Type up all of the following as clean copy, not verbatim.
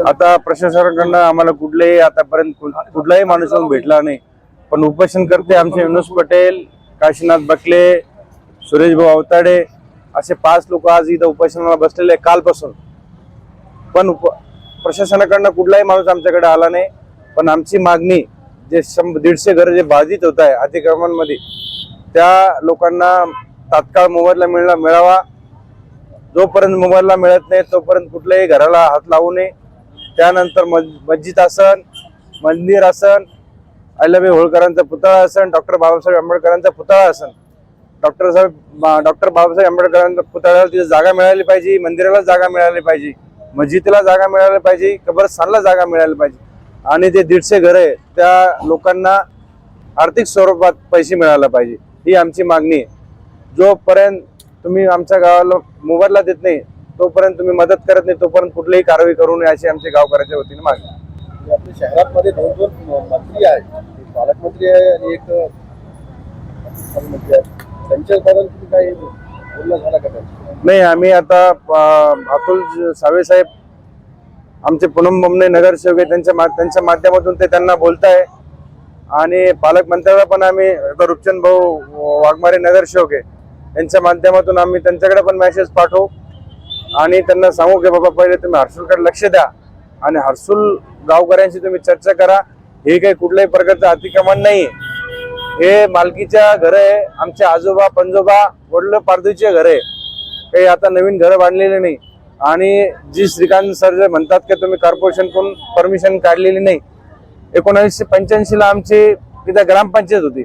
आता प्रशासनाकडनं आम्हाला आतापर्यंत कुठलाही माणूस येऊन भेटला नाही, पण उपोषण करते आमचे युनुस पटेल, काशीनाथ बकले, सुरेश भाऊ अवताडे असे 5 लोक आज इथं उपोषणाला बसलेले कालपासून. पण प्रशासनाकडनं कुठलाही माणूस आमच्याकडे आला नाही. पण आमची मागणी जे 100-150 घर जे बाधित होत आहे अतिक्रमणामध्ये, त्या लोकांना तात्काळ मोबदला मिळावा. जोपर्यंत मोबदला मिळत नाही तोपर्यंत कुठल्याही घराला हात लावू नये. त्यानंतर मस्जिद असन, मंदिर असन, अहिल्याबाई होळकरांचा पुतळा असन, डॉक्टर बाबासाहेब आंबेडकरांचा पुतळा असन, डॉक्टर बाबासाहेब आंबेडकरांच्या पुतळ्याला तिथे जागा मिळाली पाहिजे, मंदिराला जागा मिळाली पाहिजे, मस्जिदला जागा मिळाली पाहिजे, कब्रस्थानला जागा मिळाली पाहिजे. आणि ते 150 घर आहे त्या लोकांना आर्थिक स्वरूपात पैसे मिळायला पाहिजे, ही आमची मागणी आहे. जोपर्यंत तुम्ही आमच्या गावाला मोबदला देत नाही, तोपर्यंत तुम्ही मदत करत नाही, तोपर्यंत कुठलीही कारवाई करू नये अशी आमच्या गावकऱ्याच्या वतीने मागणी. आपल्या शहरामध्ये 2 मंत्री आहेत, एक पालकमंत्री आहे आणि एक मंत्री आहे. त्यांच्याबद्दल तुम्ही काही बोलणं झालं का? नाही, आम्ही आता अतुल सावे साहेब आमचे पूनम बमणे नगरसेवक आहे, त्यांच्या माध्यमातून ते त्यांना बोलताय. आणि पालकमंत्र्याला पण आम्ही रुपचंद भाऊ वाघमारे नगरसेवक आहे, त्यांच्या माध्यमातून आम्ही त्यांच्याकडे पण मेसेज पाठवू आणि त्यांना सांगू की बाबा पहिले तुम्ही हर्सुलकडे लक्ष द्या आणि हर्सुल गावकऱ्यांशी तुम्ही चर्चा करा. हे काही कुठल्याही प्रकारचं अतिक्रमण नाही, हे मालकीच्या घर आहे, आमचे आजोबा पंजोबा वडील पारदूचे घर आहे, काही आता नवीन घरं बांधलेले नाही. आणि जी श्रीकांत सर जे म्हणतात की तुम्ही कॉर्पोरेशनकडून परमिशन काढलेली नाही, 1985 ला आमची तिथे ग्रामपंचायत होती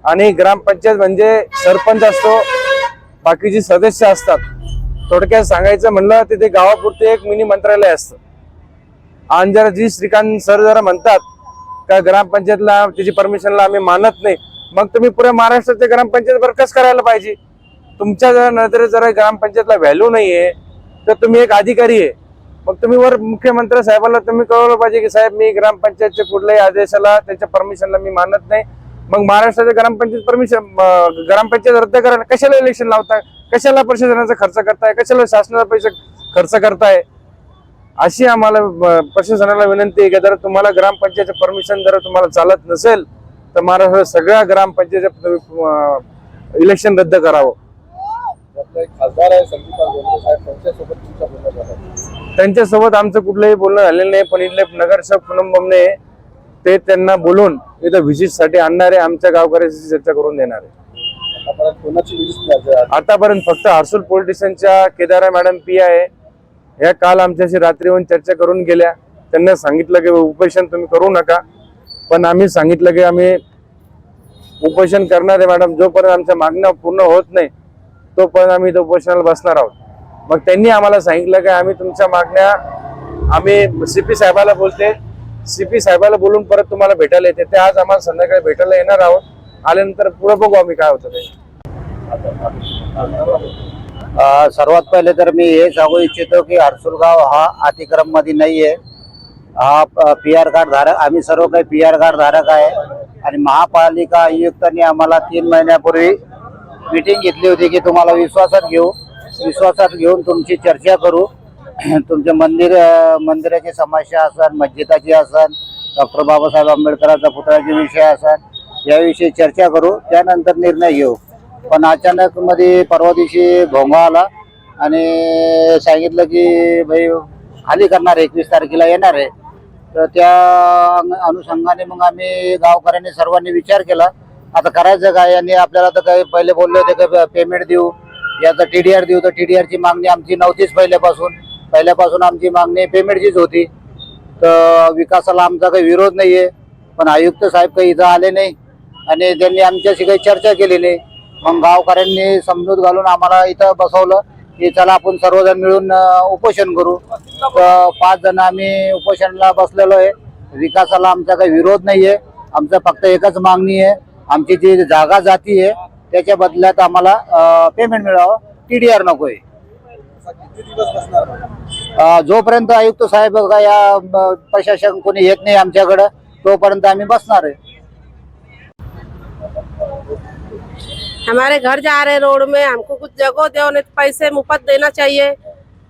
आणि ग्रामपंचायत म्हणजे सरपंच असतो, बाकीचे सदस्य असतात. थोडक्यात सांगायचं म्हणलं तिथे गावापुरते एक मिनी मंत्रालय असतं. आणि जर जी श्रीकांत सर जरा म्हणतात का ग्रामपंचायतला त्याची परमिशनला आम्ही मानत नाही, मग तुम्ही पुऱ्या महाराष्ट्राच्या ग्रामपंचायत बरकस करायला पाहिजे. तुमच्या जर नजरेत जर ग्रामपंचायतला व्हॅल्यू नाहीये तर तुम्ही एक अधिकारी आहे, मग तुम्ही वर मुख्यमंत्री साहेबांना तुम्ही कळवलं पाहिजे की साहेब मी ग्रामपंचायतच्या कुठल्याही आदेशाला त्याच्या परमिशनला मी मानत नाही. मग महाराष्ट्राच्या ग्रामपंचायत रद्द करा. कशाला इलेक्शन लावताय, कशाला प्रशासनाचा खर्च करताय, कशाला शासनाचा पैसे खर्च करताय. अशी आम्हाला प्रशासनाला विनंती आहे की जर तुम्हाला ग्रामपंचायतचं परमिशन जर तुम्हाला चालत नसेल तर महाराष्ट्रात सगळ्या ग्रामपंचायतचं इलेक्शन रद्द करावं. खासदार आहे त्यांच्यासोबत आमचं कुठलंही बोलणं झालेलं नाही. पण इथले नगरसेवक पूनम बमणे ते त्यांना बोलून इथं व्हिजिट साठी आणणारे, आमच्या गावकऱ्यांशी चर्चा करून देणार आहे. आतापर्यंत फक्त हर्सुल पोलीस स्टेशनच्या केदारा मॅडम पी आहे, ह्या काल आमच्याशी रात्री येऊन चर्चा करून गेल्या. त्यांना सांगितलं की उपोषण तुम्ही करू नका, पण आम्ही सांगितलं की आम्ही उपोषण करणार आहे मॅडम, जोपर्यंत आमच्या मागण्या पूर्ण होत नाही तोपर्यंत आम्ही इथं उपोषणाला बसणार आहोत. मग त्यांनी आम्हाला सांगितलं की आम्ही तुमच्या मागण्या आम्ही सीपी साहेबाला बोलते, सीपी साहेबाला बोलून परत तुम्हाला भेटायला येते. ते आज आम्हाला संध्याकाळी भेटायला येणार आहोत. आल्यानंतर पुढे बघू आम्ही काय होतं ते. सर्वात पहिले तर मी हे सांगू इच्छितो की हर्सुलगाव हा अतिक्रम मध्ये नाहीये. हा PR कार्ड धारक, आम्ही सर्व काही PR कार्ड धारक आहे. आणि महापालिका आयुक्तांनी आम्हाला 3 महिन्यापूर्वी मीटिंग घेतली होती की तुम्हाला विश्वासात घेऊन तुमची चर्चा करू. तुमच्या मंदिराची समस्या असन, मस्जिदाची असन, डॉक्टर बाबासाहेब आंबेडकरांचा पुतळ्याचे विषय असन, याविषयी चर्चा करू, त्यानंतर निर्णय घेऊ. पण अचानक मध्ये परवा दिवशी भोंगा आला आणि सांगितलं की भाई खाली करणार 21 तारखेला येणार आहे. तर त्या अनुषंगाने मग आम्ही गावकऱ्यांनी सर्वांनी विचार केला आता करायचं काय. आणि आपल्याला तर काही पहिले बोलले होते की पेमेंट देऊ, याचा TDR देऊ, तर TDRची मागणी आमची नव्हतीच पहिल्यापासून आमची मागणी पेमेंटचीच होती. तर विकासाला आमचा काही विरोध नाहीये, पण आयुक्त साहेब काही इथं आले नाही आणि त्यांनी आमच्याशी काही चर्चा केली नाही. मग गावकऱ्यांनी समजूत घालून आम्हाला इथं बसवलं की चला आपण सर्वजण मिळून उपोषण करू. तर 5 जण आम्ही उपोषणाला बसलेलो आहे. विकासाला आमचा काही विरोध नाहीये, आमचं फक्त एकच मागणी आहे, आमची जी जागा जाती आहे त्याच्या बदल्यात आम्हाला पेमेंट मिळावं, TDR नकोय. जोपर्यंत आयुक्त साहेब या प्रशासन कोणी येत नाही आमच्याकडे तोपर्यंत आम्ही बसणार आहे. हमारे घर जा रहे रोड में, हमको कुछ जगह दो, नहीं तो पैसे मुफ्त देना चाहिए,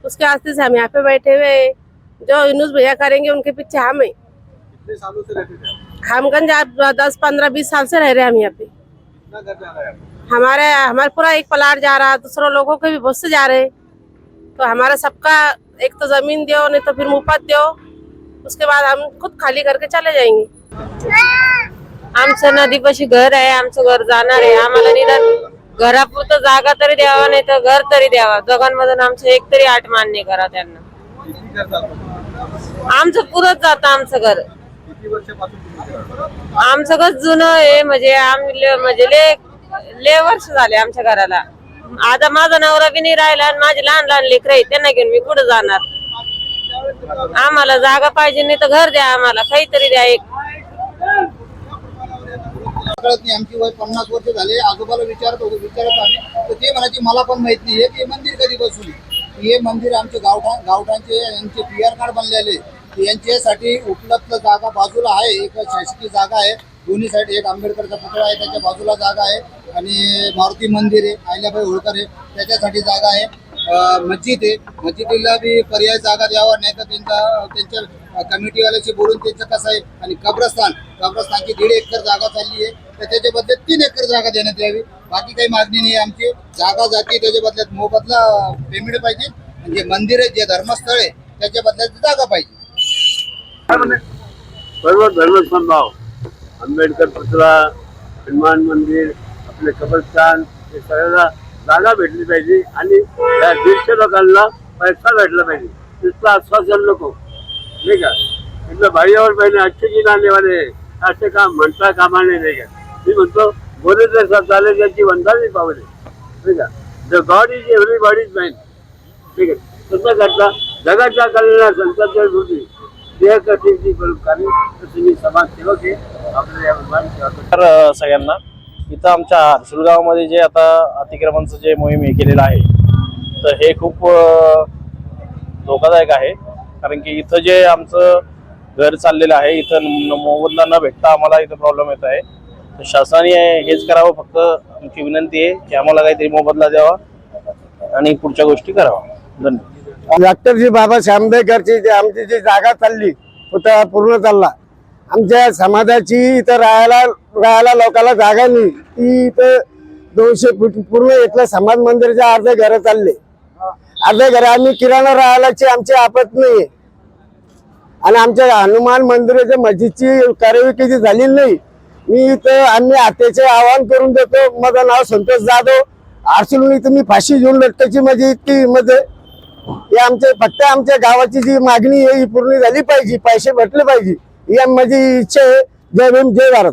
उसके वास्ते से हम यहाँ पे बैठे हुए हैं। जो यूनुस भैया करेंगे उनके पीछे हम है। कितने सालों से रहते थे आप? हम गंज 10-15-20 साल से रह रहे हैं हम यहाँ पे। कितना घर जा रहा है आपको? हमारे पूरा एक प्लाट जा रहा है, दूसरों लोगों के भी बहुत से जा रहे हैं। तो हमारा सबका एक तो जमीन दो, नहीं तो फिर मुफ्त दो, उसके बाद हम खुद खाली करके चले जाएंगे। आमचं नदीपाशी घर आहे, आमचं घर जाणार आहे, आम्हाला निदान घरापुरतं जागा तरी द्यावा, नाही तर घर तरी द्यावा। दोघांमधून आमचं एक तरी आठ मान्य करा त्यांना। किती घर जातं? आमचं पुरत जातं आमचं घर। किती वर्षापासून तुम्ही करता? आमचं घर जुनं आहे, म्हणजे आम्ही ले वर्ष झाले आमच्या घराला। आता माझा नवरा बी नाही राहिला आणि माझे लहान लहान लेकरं आहेत, त्यांना घेऊन मी कुठं जाणार? आम्हाला जागा पाहिजे, नाही तर घर द्या, आम्हाला काहीतरी द्या एक। कळत नाही, आमची वय 50 वर्ष झाले। आजोबाला विचारत आम्ही, तर ते म्हणायचे मला पण माहित नाही हे मंदिर कधी बसून। हे मंदिर आमचे गावठाणचे यांचे PR कार्ड बनलेले, यांच्यासाठी उपलब्ध जागा बाजूला आहे, एक शासकीय जागा आहे दोन्ही साईड, एक आंबेडकरचा पुतळा आहे त्याच्या बाजूला जागा आहे, आणि मारुती मंदिर आहे, अहिल्याबाई होळकर आहे त्याच्यासाठी जागा आहे, मस्जिद आहे, मस्जिदीला बी पर्याय जागा द्यावा, नाही तर त्यांच्या कमिटीवाल्याशी बोलून त्यांचं कसं आहे। आणि कब्रस्तानची 1.5 एकर जागा चालली आहे, तर त्याच्या बदल्यात 3 एकर जागा देण्यात यावी। बाकी काही मागणी नाही आमची, जागा जाती त्याच्या बदल्यात मोबदला पेमेंट पाहिजे, म्हणजे मंदिर आहे जे धर्मस्थळ आहे त्याच्या बदल्यात जागा पाहिजे। सर्व धर्मसमभाव, आंबेडकर पुतळा, हनुमान मंदिर, आपले कब्रस्तान, हे सगळ्याला जागा भेटली पाहिजे आणि त्या 150 लोकांना पैसा भेटला पाहिजे। नुसतं आश्वासन नको, नाही का? इथलं भाईवर पहिले अच्छे की नाणे वाले असे काम म्हणता कामा नाही का? मी म्हणतो बोले तर सब झाले त्याची वंदावी पावले, नाही का? The God is everybody is mind, ठीक आहे? तसं करता जगाच्या कल्याणात संतांच्या होती देह कठीणची कार्य तसे मी समाजसेवक आहे आपल्या तर सगळ्यांना इथं आमच्या हर्सुल गावामध्ये जे आता अतिक्रमणचं जे मोहीम हे केलेलं आहे, तर हे खूप धोकादायक आहे। कारण की इथं जे आमचं घर चाललेलं आहे, इथं मोबदला न भेटता आम्हाला इथं प्रॉब्लेम येत आहे। तर शासनाने हेच करावं, फक्त आमची विनंती आहे की आम्हाला काहीतरी मोबदला द्यावा आणि पुढच्या गोष्टी करावा। धन्यवाद। डॉक्टरजी बाबासाहेब आंबेडकरची जी आमची जी जागा चालली, पुतळा पूर्ण चालला, आमच्या समाजाची इथं राहायला लोकांना जागा नाही, ती इथं 200 फूट पूर्ण इथलं समाज मंदिरच्या अर्धे घरं चालले, अर्धे घरं आम्ही किराणा राहायलाची आमची आपत नाहीये, आणि आमच्या हनुमान मंदिराच्या मस्जिदची कार्यविधी झाली नाही। मी इथं आम्ही आत्याचे आवाहन करून देतो, माझं नाव संतोष जाधव, हर्सुल तुम्ही फाशी घेऊन लटकायची माझी इतकी हिंमत आहे। हे आमचे फक्त आमच्या गावाची जी मागणी आहे ही पूर्ण झाली पाहिजे, पैसे भेटले पाहिजे, ही माझी इच्छा आहे। जय भीम, जय भारत।